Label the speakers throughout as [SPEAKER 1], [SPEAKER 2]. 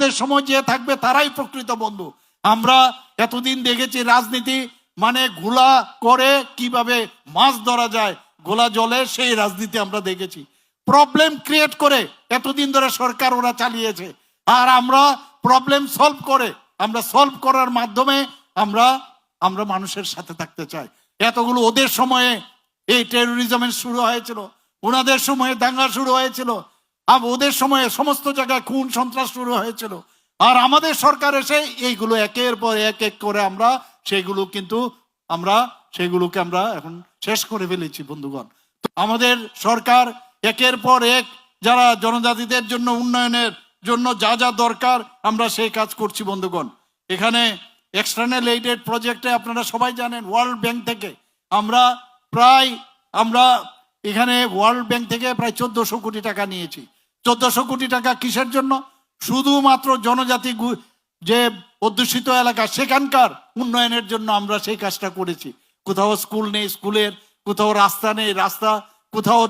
[SPEAKER 1] বিপদের সময় যে থাকবে তারাই প্রকৃত বন্ধু। আমরা এতদিন দেখেছি রাজনীতি মানে গোলা করে কিভাবে মাছ ধরা যায়, গোলা জলে, সেই রাজনীতি আমরা দেখেছি। প্রবলেম ক্রিয়েট করে এতদিন ধরে সরকার ওরা চালিয়েছে, আর আমরা প্রবলেম সলভ করে, আমরা সলভ করার মাধ্যমে আমরা আমরা মানুষের সাথে থাকতে চাই। এতগুলো ওদের সময়ে এই টেরোরিজমের শুরু হয়েছিল, ওনাদের সময়ে দাঙ্গা শুরু হয়েছিল, আর ওদের সময়ে সমস্ত জায়গায় খুন সন্ত্রাস শুরু হয়েছিল, আর আমাদের সরকার এসে এইগুলো একের পর এক এক করে আমরা সেগুলোকে আমরা এখন শেষ করে ফেলেছি বন্ধুগণ। আমাদের সরকার একের পর এক যারা জনজাতিদের জন্য উন্নয়নের জন্য যা যা দরকার আমরা সেই কাজ করছি বন্ধুগণ। এখানে এক্সটার্নাল এইডেড প্রজেক্টে আপনারা সবাই জানেন ওয়ার্ল্ড ব্যাংক থেকে আমরা এখানে ওয়ার্ল্ড ব্যাংক থেকে প্রায় 1400 কোটি টাকা নিয়েছি। 1400 কোটি টাকা কিসের জন্য? শুধুমাত্র জনজাতি যে অধ্যুষিত এলাকা সেখানকার উন্নয়নের জন্য আমরা সেই কাজটা করেছি। কোথাও স্কুল নেই, স্কুলের কোথাও রাস্তা নেই, রাস্তা কোথাও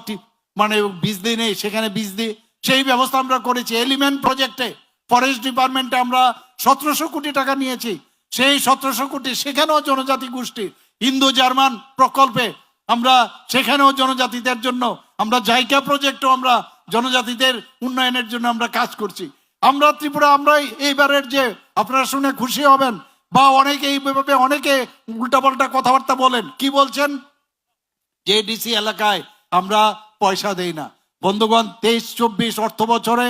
[SPEAKER 1] মানে বিজলি নেই, সেখানে বিজলি, সেই ব্যবস্থা আমরা করেছি। এলিমেন্ট প্রজেক্টে ফরেস্ট ডিপার্টমেন্টে আমরা 1700 কোটি টাকা নিয়েছি। সেই 1700 কোটি সেখানেও জনজাতি গোষ্ঠী। ইন্দো জার্মান প্রকল্পে আমরা সেখানেও জনজাতিদের জন্য, আমরা জাইকা প্রজেক্টও আমরা জনজাতিদের উন্নয়নের জন্য আমরা কাজ করছি। আমরা ত্রিপুরা, আমরা এইবারের যে আপনারা শুনে খুশি হবেন, বা অনেকে এইভাবে অনেকে উল্টাপাল্টা কথাবার্তা বলেন, কি বলছেন যে ডিসি এলাকায় আমরা পয়সা দেই না। বন্ধুগণ, 23-24 অর্থ বছরে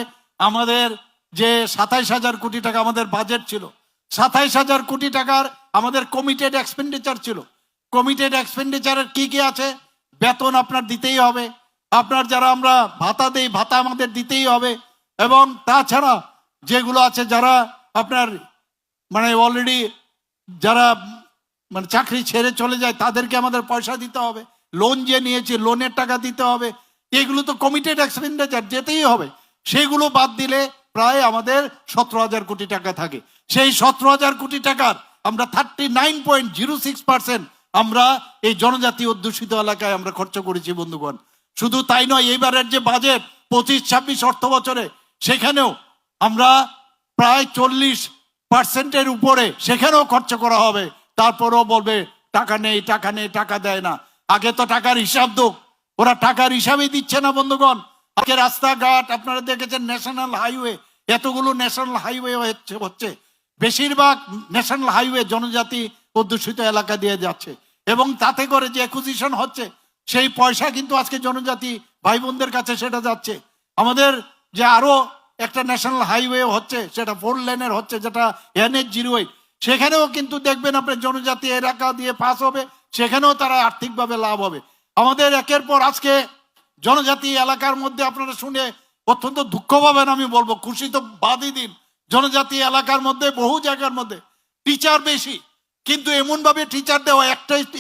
[SPEAKER 1] আমাদের যে 27,000 কোটি টাকা আমাদের বাজেট ছিল, 27,000 কোটি টাকার আমাদের কমিটেড এক্সপেন্ডিচার ছিল। কমিটেড এক্সপেন্ডিচারের কি কি আছে? বেতন আপনার দিতেই হবে, আপনার যারা আমরা ভাতা দেই ভাতা আমাদের দিতেই হবে, এবং তাছাড়া যেগুলো আছে যারা আপনার মানে অলরেডি যারা মানে চাকরি ছেড়ে চলে যায় তাদেরকে আমাদের পয়সা দিতে হবে, লোন যে নিয়েছি লোনের টাকা দিতে হবে, এগুলো তো কমিটেড এক্সপেন্ডিচার যেতেই হবে। সেগুলো বাদ দিলে প্রায় আমাদের 17,000 কোটি টাকা থাকে। সেই 17,000 কোটি টাকার আমরা 39.06% আমরা এই জনজাতি অধ্যুষিত এলাকায় আমরা খরচ করেছি বন্ধুগণ। শুধু তাই নয়, এইবারের যে বাজেট 25-26 অর্থ বছরে সেখানেও আমরা প্রায় 40%-এর উপরে সেখানেও খরচ করা হবে। তারপরেও বলবে টাকা নেই, টাকা নেই, টাকা দেয় না। আগে তো টাকার হিসাব দোক, ওরা টাকার হিসাবই দিচ্ছে না বন্ধুগণ। আগে রাস্তাঘাট আপনারা দেখেছেন, ন্যাশনাল হাইওয়ে, এতগুলো ন্যাশনাল হাইওয়ে হচ্ছে, বেশিরভাগ ন্যাশনাল হাইওয়ে জনজাতি অধ্যুষিত এলাকা দিয়ে যাচ্ছে, এবং তাতে করে যে অ্যাকুইজিশন হচ্ছে সেই পয়সা কিন্তু আজকে জনজাতি ভাই বোনদের কাছে সেটা যাচ্ছে। আমাদের যে আরো একটা ন্যাশনাল হাইওয়ে হচ্ছে, সেটা 4 লেনের হচ্ছে, যেটা NH-08, সেখানেও কিন্তু দেখবেন আপনার জনজাতি এলাকা দিয়ে পাস হবে, সেখানেও তারা আর্থিকভাবে লাভ হবে। আমাদের একের পর আজকে জনজাতি এলাকার মধ্যে আপনারা শুনে অত্যন্ত দুঃখ পাবেন, আমি বলবো খুশি তো বাদই দিন, জনজাতি এলাকার মধ্যে বহু জায়গার মধ্যে টিচার বেশি, কিন্তু এমন ভাবে টিচার দেওয়া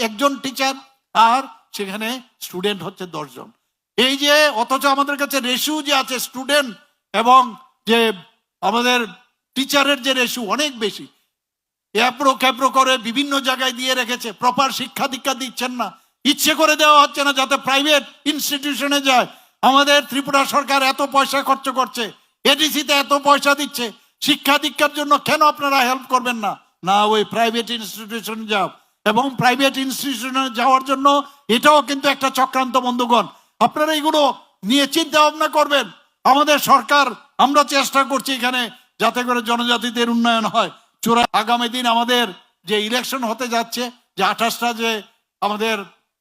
[SPEAKER 1] একজন টিচার, আর সেখানে স্টুডেন্ট হচ্ছে 10 জন। এই যে অথচ আমাদের কাছে রেশিও যে আছে স্টুডেন্ট এবং যে আমাদের টিচারের যে রেশিও অনেক বেশি, অ্যাপ্রো ক্যাপ্রো করে বিভিন্ন জায়গায় দিয়ে রেখেছে, প্রপার শিক্ষা দীক্ষা দিচ্ছেন না, ইচ্ছে করে দেওয়া হচ্ছে না যাতে প্রাইভেট ইনস্টিটিউশনে যায়। আমাদের ত্রিপুরা সরকার এত পয়সা খরচ করছে, এডিসিতে এত পয়সা দিচ্ছে শিক্ষা দীক্ষার জন্য, কেন আপনারা হেল্প করবেন না? না, ওই প্রাইভেট ইনস্টিটিউশনে যাও, এবং প্রাইভেট ইনস্টিটিউশনে যাওয়ার জন্য এটাও কিন্তু একটা চক্রান্ত বন্ধুগণ। আপনারা এগুলো নিয়ে চিন্তা ভাবনা করবেন। আমাদের সরকার, আমরা চেষ্টা করছি এখানে যাতে করে জনজাতিদের উন্নয়ন হয়। আগামী দিন আমাদের যে ইলেকশন হতে যাচ্ছে, যে 28টা যে আমাদের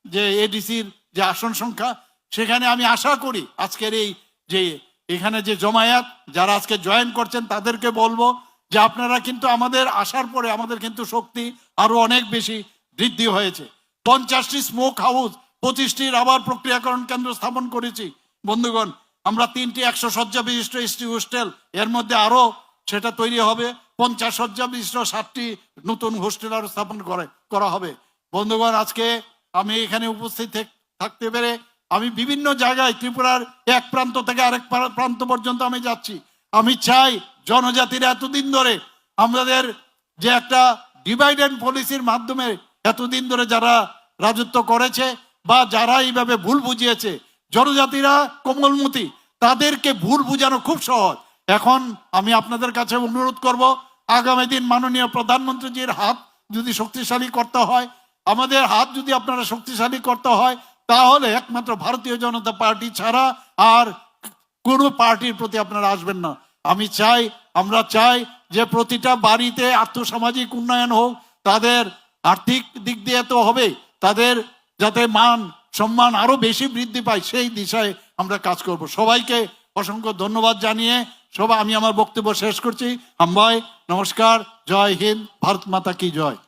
[SPEAKER 1] যে এডিসির যে আসন সংখ্যা, সেখানে আমি আশা করি আজকের এই যে এখানে যে জমায়েত যারা আজকে জয়েন করছেন তাদেরকে বলবো যে আপনারা কিন্তু আমাদের আসার পরে আমাদের কিন্তু শক্তি আরো অনেক বেশি বৃদ্ধি হয়েছে। 50টি স্মোক হাউস, 25টির আবার প্রক্রিয়াকরণ কেন্দ্র স্থাপন করেছি বন্ধুগণ। আমরা 3টি 100 শয্যা বিশিষ্ট এসটি হোস্টেল, এর মধ্যে আরো সেটা তৈরি হবে, 50 শয্যা বিশিষ্ট 7টি নতুন হোস্টেল আরো স্থাপন করা হবে বন্ধুগণ। আজকে আমি এখানে উপস্থিত থাকতে পেরে আমি বিভিন্ন জায়গায় ত্রিপুরার এক প্রান্ত থেকে আরেক প্রান্ত পর্যন্ত আমি যাচ্ছি। আমি চাই জনজাতিরা এতদিন ধরে আমাদের যে একটা ডিভাইড অ্যান্ড পলিসির মাধ্যমে এতদিন ধরে যারা রাজত্ব করেছে বা যারা এইভাবে ভুল বুঝিয়েছে, জনজাতিরা কোমলমতি, তাদেরকে ভুল বুঝানো খুব সহজ। এখন আমি আপনাদের কাছে অনুরোধ করব, আগামী দিন মাননীয় প্রধানমন্ত্রীজির হাত যদি শক্তিশালী করতে হয়, আমাদের হাত যদি আপনারা শক্তিশালী করতে হয়, তাহলে একমাত্র ভারতীয় জনতা পার্টি ছাড়া আর কোনো পার্টির প্রতি আপনারা আসবেন না। আমরা চাই যে প্রতিটা বাড়িতে আর্থসামাজিক উন্নয়ন হোক, তাদের আর্থিক দিক দিয়ে তো হবে, তাদের যাতে মান সম্মান আরো বেশি বৃদ্ধি পায়, সেই দিশায় আমরা কাজ করব। সবাইকে অসংখ্য ধন্যবাদ জানিয়ে আমি আমার বক্তব্য শেষ করছি। হাম্বাই, নমস্কার, জয় হিন্দ, ভারত মাতা কি জয়।